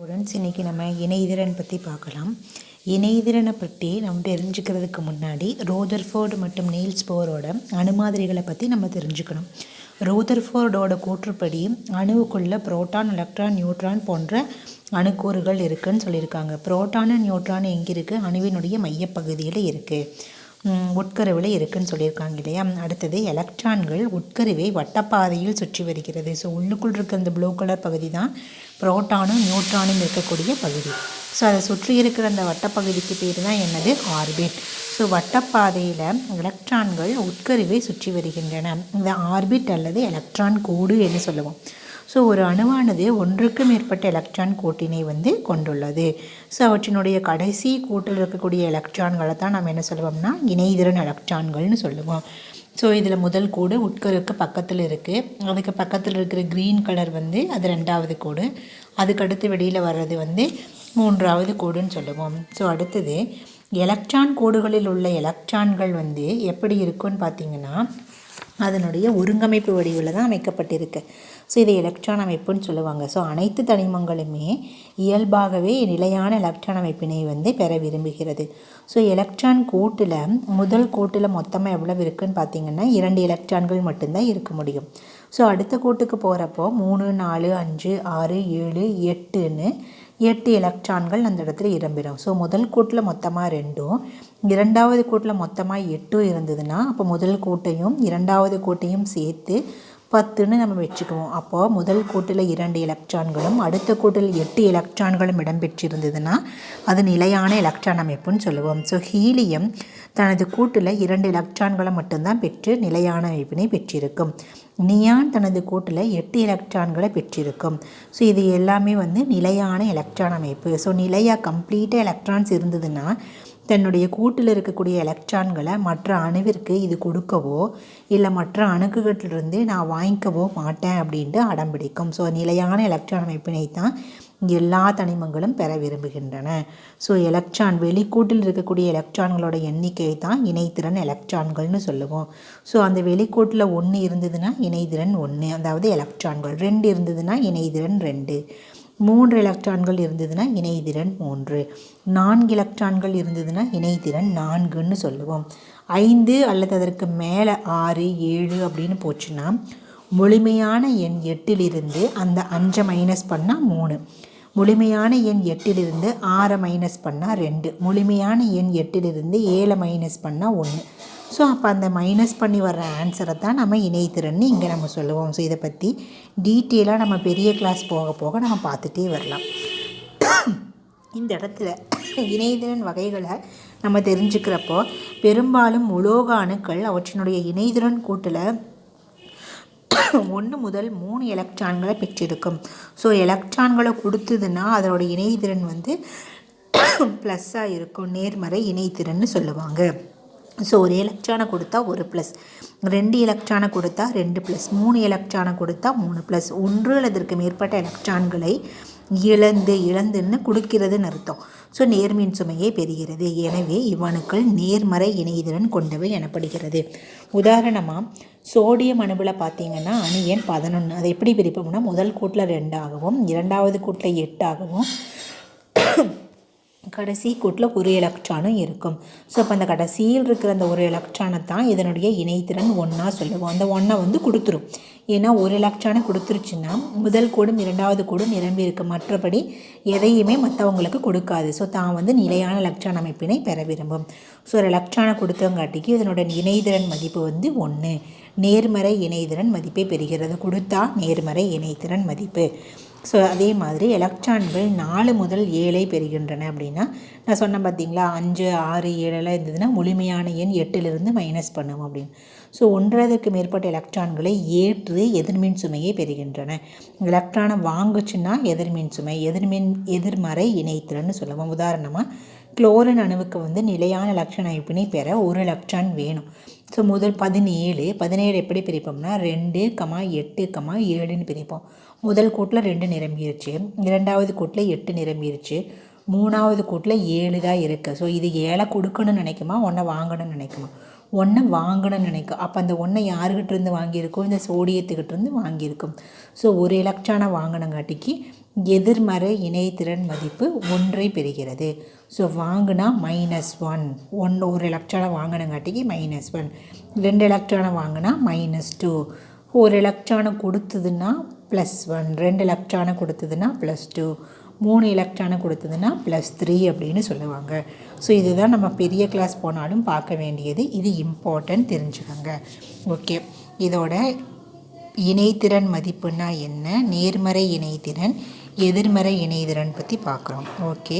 Students, இன்றைக்கி நம்ம இணைதிறன் பற்றி பார்க்கலாம். இணைதிறனை பற்றி நம்ம தெரிஞ்சுக்கிறதுக்கு முன்னாடி ரோதர்ஃபோர்டு மற்றும் நீல்ஸ் போரோட அணுமாதிரிகளை பற்றி நம்ம தெரிஞ்சுக்கணும். ரோதர்ஃபோர்டோட கூற்றுப்படி அணுவுக்குள்ள புரோட்டான், எலக்ட்ரான், நியூட்ரான் போன்ற அணுக்கூறுகள் இருக்குதுன்னு சொல்லியிருக்காங்க. புரோட்டான், நியூட்ரான் எங்கே இருக்குது? அணுவினுடைய மையப்பகுதியில் இருக்குது, உட்கருவில் இருக்குதுன்னு சொல்லியிருக்காங்க இல்லையா. அடுத்தது எலக்ட்ரான்கள் உட்கருவை வட்டப்பாதையில் சுற்றி வருகிறது. ஸோ உள்ளுக்குள் இருக்க அந்த ப்ளூ கலர் பகுதி தான் புரோட்டானும் நியூட்ரானும் இருக்கக்கூடிய பகுதி. ஸோ அதை சுற்றி இருக்கிற அந்த வட்டப்பகுதிக்கு பேர் தான் என்னது? ஆர்பிட். ஸோ வட்டப்பாதையில் எலக்ட்ரான்கள் உட்கருவை சுற்றி வருகின்றன. இந்த ஆர்பிட் அல்லது எலக்ட்ரான் கோடு என்று சொல்லுவோம். ஸோ ஒரு அணுவானது ஒன்றுக்கு மேற்பட்ட எலக்ட்ரான் கூட்டினை கொண்டுள்ளது. ஸோ அவற்றினுடைய கடைசி கூட்டில் இருக்கக்கூடிய எலக்ட்ரான்களை தான் நம்ம என்ன சொல்லுவோம்னா இணைதிறன் எலக்ட்ரான்கள்னு சொல்லுவோம். ஸோ இதில் முதல் கோடு உட்கருக்கு பக்கத்தில் இருக்குது. அதுக்கு பக்கத்தில் இருக்கிற க்ரீன் கலர் அது 2வது கோடு. அதுக்கடுத்து வெளியில் வர்றது மூன்றாவது கோடுன்னு சொல்லுவோம். ஸோ அடுத்தது எலக்ட்ரான் கோடுகளில் உள்ள எலக்ட்ரான்கள் எப்படி இருக்குன்னு பார்த்திங்கன்னா அதனுடைய ஒருங்கமைப்பு வடிவில் தான் அமைக்கப்பட்டிருக்கு. ஸோ இதை எலக்ட்ரான் அமைப்புன்னு சொல்லுவாங்க. ஸோ அனைத்து தனிமங்களுமே இயல்பாகவே நிலையான எலக்ட்ரான் அமைப்பினை பெற விரும்புகிறது. ஸோ எலக்ட்ரான் கோட்டில் முதல் கோட்டில் மொத்தமாக எவ்வளவு இருக்குதுன்னு பார்த்திங்கன்னா 2 எலக்ட்ரான்கள் மட்டும்தான் இருக்க முடியும். ஸோ அடுத்த கோட்டுக்கு போகிறப்போ 3, 4, 5, 6, 7, 8ன்னு 8 எலக்ட்ரான்கள் அந்த இடத்துல இடம்பெறும். ஸோ முதல் கோட்டில் மொத்தமாக 2ம் 2வது கோட்டில் மொத்தமாக 8ம் இருந்ததுன்னா அப்போ முதல் கோட்டையும் 2வது கோட்டையும் சேர்த்து 10ன்னு நம்ம வச்சுக்குவோம். அப்போது முதல் கோட்டில் 2 எலக்ட்ரான்களும் அடுத்த கோட்டில் 8 எலக்ட்ரான்களும் இடம்பெற்றிருந்ததுன்னா அது நிலையான எலக்ட்ரான் அமைப்புன்னு சொல்லுவோம். ஸோ ஹீலியம் தனது கூட்டில் 2 எலக்ட்ரான்களை மட்டும்தான் பெற்று நிலையான அமைப்பினை பெற்றிருக்கும். நியான் தனது கூட்டில் 8 எலக்ட்ரான்களை பெற்றிருக்கும். ஸோ இது எல்லாமே நிலையான எலக்ட்ரான் அமைப்பு. ஸோ நிலையாக கம்ப்ளீட்டாக எலக்ட்ரான்ஸ் இருந்ததுன்னா தன்னுடைய கூட்டில் இருக்கக்கூடிய எலக்ட்ரான்களை மற்ற அணுவிற்கு இது கொடுக்கவோ இல்லை மற்ற அணுக்குகளிலிருந்து நான் வாங்கிக்கவோ மாட்டேன் அப்படின்ட்டு அடம்பிடிக்கும். ஸோ நிலையான எலக்ட்ரான் அமைப்பினை தான் எல்லா தனிமங்களும் பெற விரும்புகின்றன. ஸோ எலக்ட்ரான் வெளிக்கூட்டில் இருக்கக்கூடிய எலக்ட்ரான்களோட எண்ணிக்கை தான் இணைதிறன் எலக்ட்ரான்கள்னு சொல்லுவோம். ஸோ அந்த வெளிக்கூட்டில் 1 இருந்ததுன்னா இணைதிறன் 1, அதாவது எலக்ட்ரான்கள். 2 இருந்ததுன்னா இணைதிறன் 2, 3 எலக்ட்ரான்கள் இருந்ததுன்னா இணைதிறன் 3, 4 எலக்ட்ரான்கள் இருந்ததுன்னா இணைதிறன் 4ன்னு சொல்லுவோம். 5 அல்லது அதற்கு மேலே 6, 7 அப்படின்னு போச்சுன்னா முழுமையான எண் 8லிருந்து அந்த 5 மைனஸ் பண்ணால் 3, முழுமையான எண் 8லிருந்து 6 மைனஸ் பண்ணால் 2, முழுமையான எண் 8லிருந்து 7 மைனஸ் பண்ணால் 1. ஸோ அப்போ அந்த மைனஸ் பண்ணி வர்ற ஆன்சரை தான் நம்ம இணைதிறன்னு இங்கே நம்ம சொல்லுவோம். ஸோ இதை பற்றி டீட்டெயிலாக நம்ம பெரிய கிளாஸ் போக போக நம்ம பார்த்துட்டே வரலாம். இந்த இடத்துல இணைதிறன் வகைகளை நம்ம தெரிஞ்சுக்கிறப்போ பெரும்பாலும் உலோக அணுக்கள் அவற்றினுடைய இணைதிறன் கூட்டில் 1 முதல் 3 எலக்ட்ரான்களை பெற்றிருக்கும். ஸோ எலக்ட்ரான்களை கொடுத்ததுன்னா அதோட இணைதிறன் ப்ளஸ்ஸாக இருக்கும், நேர்மறை இணைதிறன்னு சொல்லுவாங்க. ஸோ ஒரு எலக்ட்ரானை கொடுத்தா 1 ப்ளஸ், 2 எலக்ட்ரானை கொடுத்தா 2 ப்ளஸ், 3 எலக்ட்ரானை கொடுத்தா 3 ப்ளஸ், 1 அல்லதற்கு மேற்பட்ட எலக்ட்ரான்களை இழந்துன்னு கொடுக்கிறதுன்னு அர்த்தம். ஸோ நேர்மின் சுமையை பெறுகிறது. எனவே இவ்வணுக்கள் நேர்மறை இணைதிறன் கொண்டவை எனப்படுகிறது. உதாரணமாக சோடியம் அணுவில் பார்த்திங்கன்னா அணு எண் 11. அதை எப்படி பிரிப்போம்னா முதல் கூட்டில் 2 ஆகவும் 2வது கூட்டில் 8 ஆகவும் கடைசி கூட்டில் 1 எலக்ட்ரானும் இருக்கும். ஸோ அப்போ அந்த கடைசியில் இருக்கிற அந்த 1 எலக்ட்ரானை தான் இதனுடைய இணைதிறன் 1ஆ சொல்லுவோம். அந்த 1 கொடுத்துரும். ஏன்னா 1 எலக்ட்ரானை கொடுத்துருச்சுன்னா முதல் கூடும் 2வது கூடும் நிரம்பி இருக்கு, மற்றபடி எதையுமே மற்றவங்களுக்கு கொடுக்காது. ஸோ தான் நிலையான எலக்ட்ரான் அமைப்பினை பெற விரும்பும். ஸோ ஒரு எலக்ட்ரானை கொடுத்தவங்காட்டிக்கு இதனோட இணைதிறன் மதிப்பு 1, நேர்மறை இணைதிறன் மதிப்பை பெறுகிறது. கொடுத்தா நேர்மறை இணைதிறன் மதிப்பு. ஸோ அதே மாதிரி எலக்ட்ரான்கள் 4 முதல் 7 பெறுகின்றன அப்படின்னா நான் சொன்னேன் பார்த்திங்களா, 5, 6, 7 இருந்ததுன்னா முழுமையான எண் 8லிருந்து மைனஸ் பண்ணுவோம் அப்படின்னு. ஸோ 1க்கு மேற்பட்ட எலக்ட்ரான்களை ஏற்று எதிர்மின் சுமையை பெறுகின்றன. எலக்ட்ரானை வாங்குச்சுன்னா எதிர்மின் சுமை, எதிர்மறை இணைத்திறன்னு சொல்லுவோம். உதாரணமாக குளோரின் அணுவுக்கு நிலையான எலக்ட்ரான் அமைப்பினை பெற 1 எலக்ட்ரான் வேணும். ஸோ முதல் 17 எப்படி பிரிப்போம்னா 2, 8, 7ன்னு பிரிப்போம். முதல் கூட்டில் 2 நிரம்பிடுச்சு, 2வது கூட்டில் 8 நிரம்பிடுச்சு, 3வது கூட்டில் 7 தான் இருக்குது. ஸோ இது 7 கொடுக்கணும்னு நினைக்குமா, 1 வாங்கணும்னு நினைக்குமா? 1 வாங்கணும்னு நினைக்கும். அப்போ அந்த 1 யாருக்கிட்டேருந்து வாங்கியிருக்கோம்? இந்த சோடியத்துக்கிட்டேருந்து வாங்கியிருக்கும். ஸோ 1 எலக்ட்ரானை வாங்கினங்காட்டிக்கு எதிர்மறை இணைதிறன் மதிப்பு 1 பெறுகிறது. ஸோ வாங்கினா -1 ஒரு எலக்ட்ரானை வாங்கினங்காட்டிக்கு -1, 2 எலக்ட்ரானை வாங்கினா -2, ஒரு எலக்ட்ரானை கொடுத்ததுன்னா +1, 2 எலக்ட்ரானை கொடுத்ததுன்னா +2, 3 எலக்ட்ரானை கொடுத்ததுன்னா +3 அப்படின்னு சொல்லுவாங்க. ஸோ இதுதான் நம்ம பெரிய கிளாஸ் போனாலும் பார்க்க வேண்டியது. இது இம்பார்ட்டன்ட், தெரிஞ்சுக்கோங்க. ஓகே, இதோட இணைதிறன் மதிப்புன்னா என்ன, நேர்மறை இணைதிறன், எதிர்மறை இணைதிறன் பற்றி பார்க்குறோம். ஓகே.